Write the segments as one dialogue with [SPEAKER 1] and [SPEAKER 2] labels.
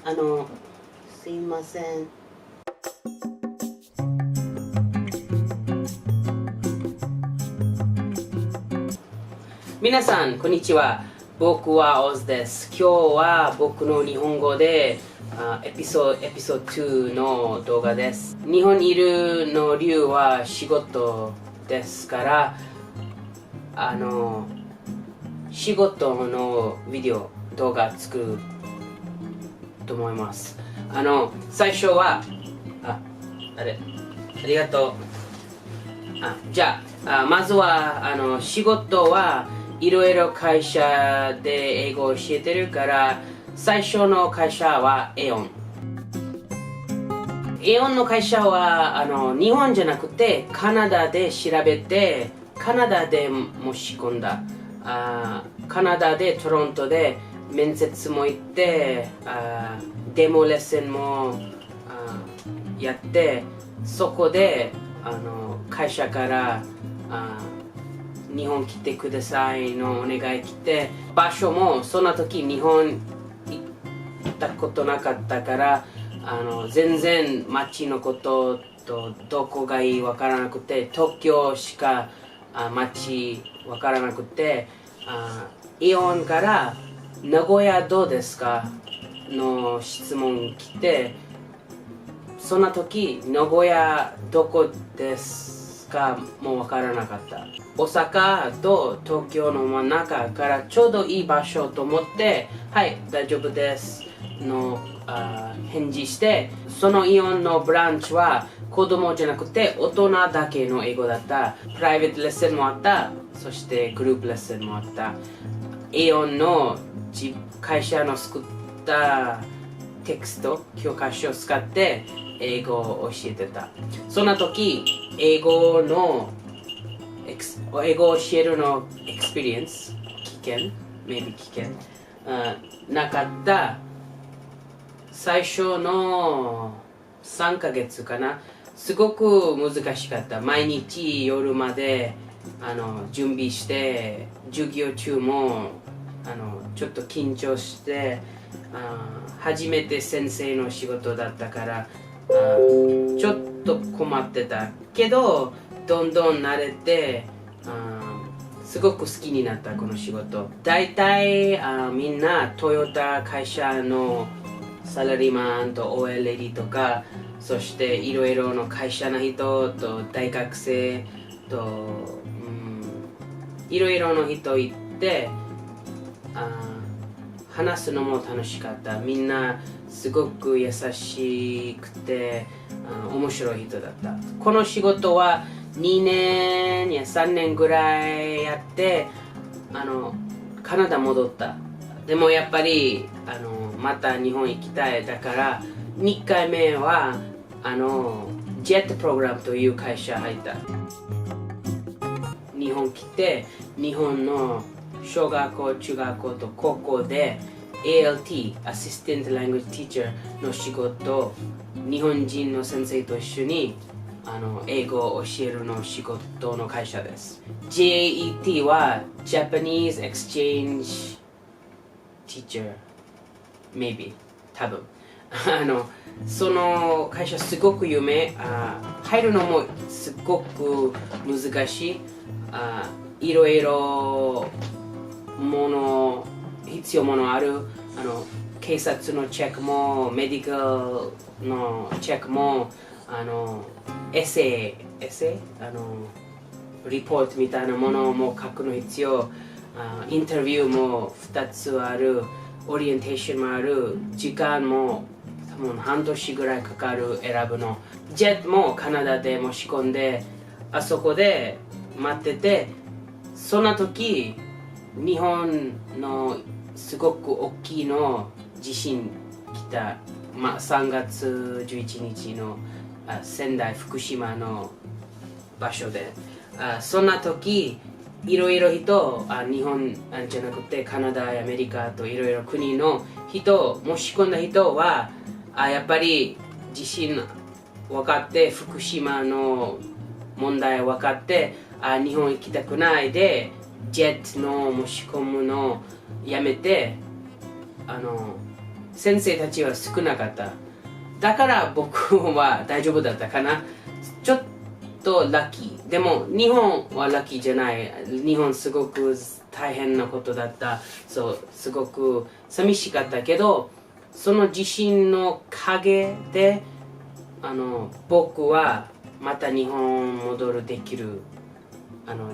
[SPEAKER 1] すいません。皆さん、こんにちは。僕はオズです。今日は僕の日本語でエピソード2の動画です。日本にいるの理由は仕事ですから、仕事のビデオ、動画作ると思います。最初は、ありがとう。じゃあ、まずは仕事はいろいろ会社で英語を教えてるから、最初の会社はエオン。エオンの会社は日本じゃなくてカナダで調べて、カナダで申し込んだ。カナダでトロントで面接も行って、デモレッスンもやって、そこで会社から日本来てくださいのお願い来て、場所もその時日本行ったことなかったから、全然街のこととどこがいいわからなくて、東京しか街わからなくて、イオンから名古屋どうですかの質問来て、その時名古屋どこですかもわからなかった。大阪と東京の真ん中からちょうどいい場所と思って、はい大丈夫ですの返事して、そのイオンのブランチは子供じゃなくて大人だけの英語だった。プライベートレッスンもあった。そしてグループレッスンもあった。イオンの会社の作ったテキスト教科書を使って英語を教えてた。その時英語を教えるのエクスペリエンス危険なかった。最初の3ヶ月かな、すごく難しかった。毎日夜まで準備して、授業中もちょっと緊張して、初めて先生の仕事だったからちょっと困ってたけど、どんどん慣れてすごく好きになったこの仕事。大体みんなトヨタ会社のサラリーマンと OL とか、そしていろいろの会社の人と大学生と、いろいろの人いて、話すのも楽しかった。みんなすごく優しくて面白い人だった。この仕事は2年や3年ぐらいやって、カナダ戻った。でもやっぱりまた日本行きたい。だから2回目はジェットプログラムという会社入った。日本来て、日本の小学校、中学校と高校で ALT、アシスタントラングエッジティーチャーの仕事、日本人の先生と一緒に英語を教えるの仕事の会社です。JET は Japanese Exchange Teacher maybe 多分その会社すごく有名。入るのもすごく難しい。いろいろ必要ものある。警察のチェックもメディカルのチェックもエッセイリポートみたいなものも書くの必要。インタビューも2つある。オリエンテーションもある。時間も多分半年ぐらいかかる選ぶの。ジェットもカナダで申し込んで、あそこで待ってて、その時日本のすごく大きいの地震来た。3月11日の仙台福島の場所で、そんな時いろいろ人、日本じゃなくてカナダやアメリカといろいろ国の人、申し込んだ人はやっぱり地震分かって、福島の問題分かって、日本行きたくないでジェットの申し込むのやめて、先生たちは少なかった。だから僕は大丈夫だったかな。ちょっとラッキー。でも日本はラッキーじゃない。日本すごく大変なことだった。そう、すごく寂しかったけど、その地震の陰で僕はまた日本戻るできる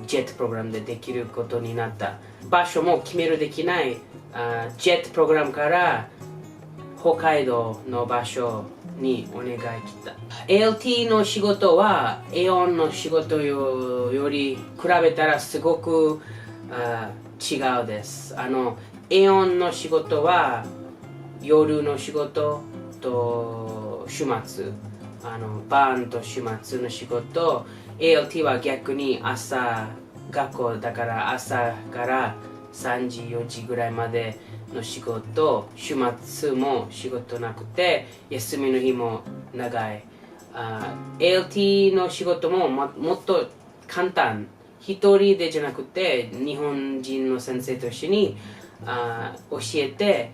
[SPEAKER 1] ジェットプログラムでできることになった。場所も決めるできないジェットプログラムから北海道の場所にお願い来た。 ALT の仕事は AON の仕事より比べたらすごく違うです。AON の仕事は夜の仕事と週末晩と週末の仕事。 ALT は逆に朝学校だから朝から3時4時ぐらいまでの仕事。週末も仕事なくて休みの日も長い。ALT の仕事ももっと簡単。一人でじゃなくて日本人の先生と一緒に教えて、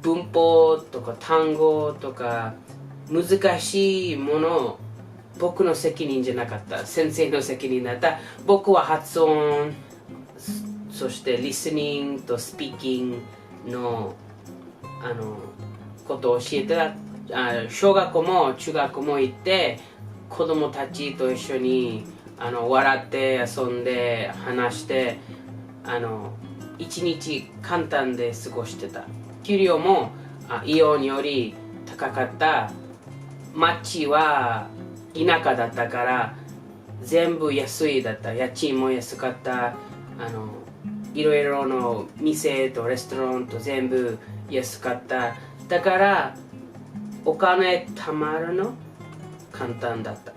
[SPEAKER 1] 文法とか単語とか難しいもの僕の責任じゃなかった。先生の責任だった。僕は発音、そしてリスニングとスピーキングのことを教えてた。小学校も中学校も行って子供たちと一緒に笑って遊んで話して一日簡単で過ごしてた。給料もイオンより高かった。町は田舎だったから全部安いだった。家賃も安かった。いろいろの店とレストランと全部安かった。だからお金貯まるの簡単だった。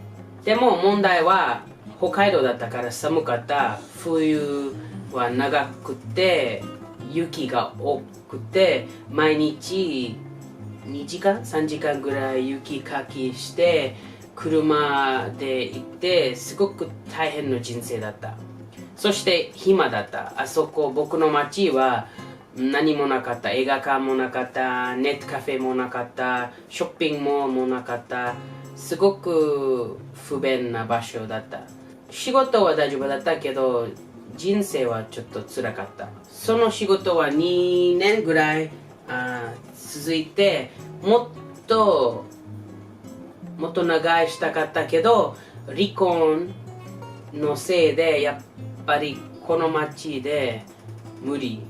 [SPEAKER 1] でも問題は北海道だったから寒かった。冬は長くて雪が多くて毎日2時間3時間ぐらい雪かきして車で行ってすごく大変な人生だった。そして暇だった。あそこ僕の町は何もなかった。映画館もなかった。ネットカフェもなかった。ショッピングモールもなかった。すごく不便な場所だった。仕事は大丈夫だったけど人生はちょっと辛かった。その仕事は2年ぐらい続いてもっと長いしたかったけど離婚のせいでやっぱりこの町で無理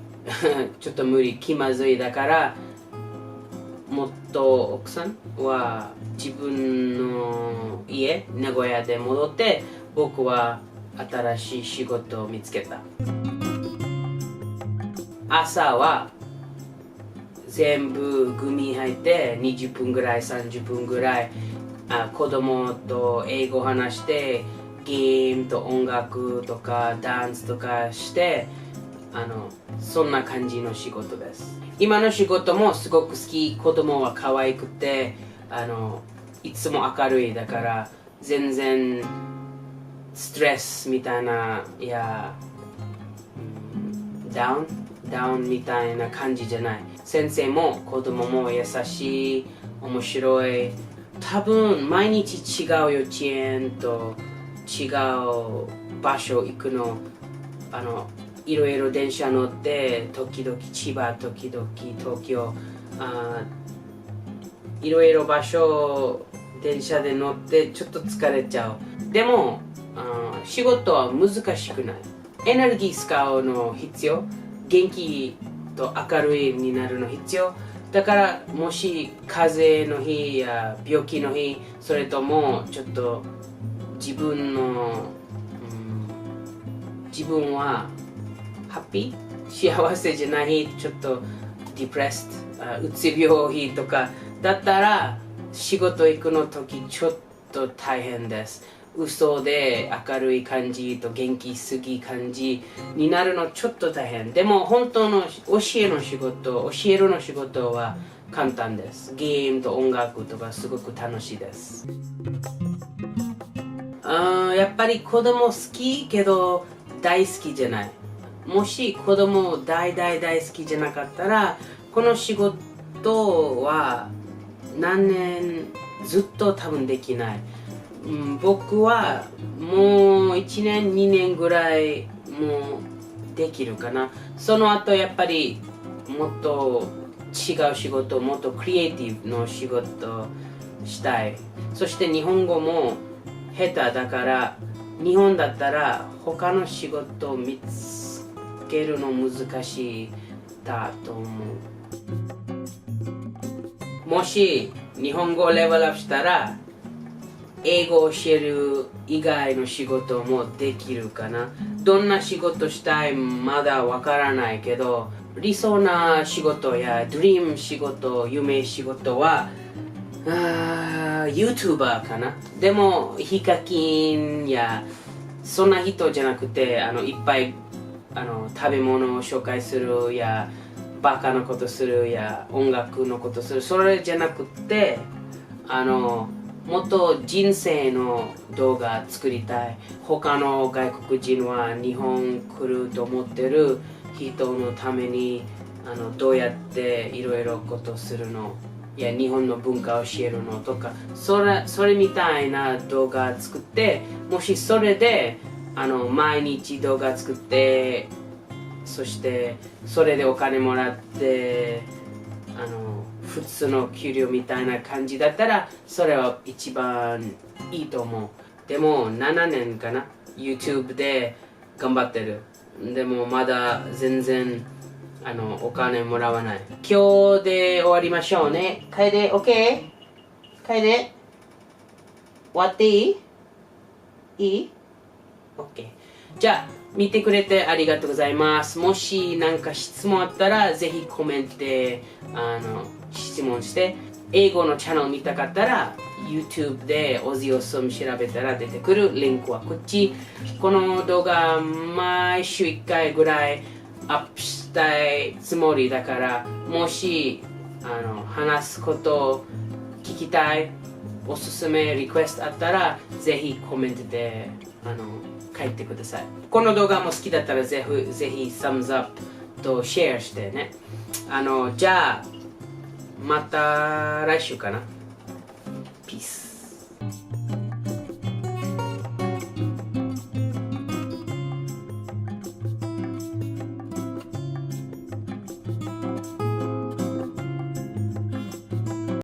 [SPEAKER 1] ちょっと無理、気まずい。だからもっと奥さんは自分の家名古屋で戻って僕は新しい仕事を見つけた。朝は全部グミ入って20分ぐらい30分ぐらい子供と英語話してゲームと音楽とかダンスとかしてそんな感じの仕事です。今の仕事もすごく好き。子供は可愛くていつも明るい。だから全然ストレスみたいなダウンみたいな感じじゃない。先生も子供も優しい、面白い。多分毎日違う幼稚園と違う場所行くのいろいろ電車乗って時々千葉時々東京いろいろ場所電車で乗ってちょっと疲れちゃう。でも仕事は難しくない。エネルギー使うの必要。元気と明るいになるの必要。だからもし風邪の日や病気の日、それともちょっと自分はハッピー幸せじゃない日、ちょっとディプレストうつ病日とかだったら仕事行くの時ちょっと大変です。嘘で明るい感じと元気すぎ感じになるのちょっと大変。でも本当の教えるの仕事は簡単です。ゲームと音楽とかすごく楽しいです。やっぱり子供好きけど大好きじゃない。もし子供大好きじゃなかったらこの仕事ことは何年ずっと多分できない、僕はもう1年2年ぐらいもうできるかな。その後やっぱりもっと違う仕事、もっとクリエイティブの仕事したい。そして日本語も下手だから、日本だったら他の仕事を見つけるの難しいだと思う。もし日本語をレベルアップしたら英語を教える以外の仕事もできるかな。どんな仕事したいまだわからないけど、理想な仕事やドリーム仕事、夢仕事はYouTuber かな。でもヒカキンやそんな人じゃなくて、いっぱい食べ物を紹介するやバカなことするや音楽のことする、それじゃなくてもっと人生の動画作りたい。他の外国人は日本来ると思ってる人のためにどうやっていろいろことするのや日本の文化を教えるのとか、それみたいな動画作って、もしそれで毎日動画作って、そしてそれでお金もらって普通の給料みたいな感じだったらそれは一番いいと思う。でも7年かな YouTube で頑張ってる。でもまだ全然お金もらわない。今日で終わりましょうね。楓 OK？ 楓終わっていい？いい？ OK。 じゃあ見てくれてありがとうございます。もし何か質問あったらぜひコメントで質問して、英語のチャンネル見たかったら YouTube でオズヨスム調べたら出てくるリンクはこっち。この動画毎週1回ぐらいアップしたいつもりだから、もし話すことを聞きたい、おすすめリクエストあったらぜひコメントで書いてください。この動画も好きだったらぜひサムズアップとシェアしてね。じゃあまた来週かな。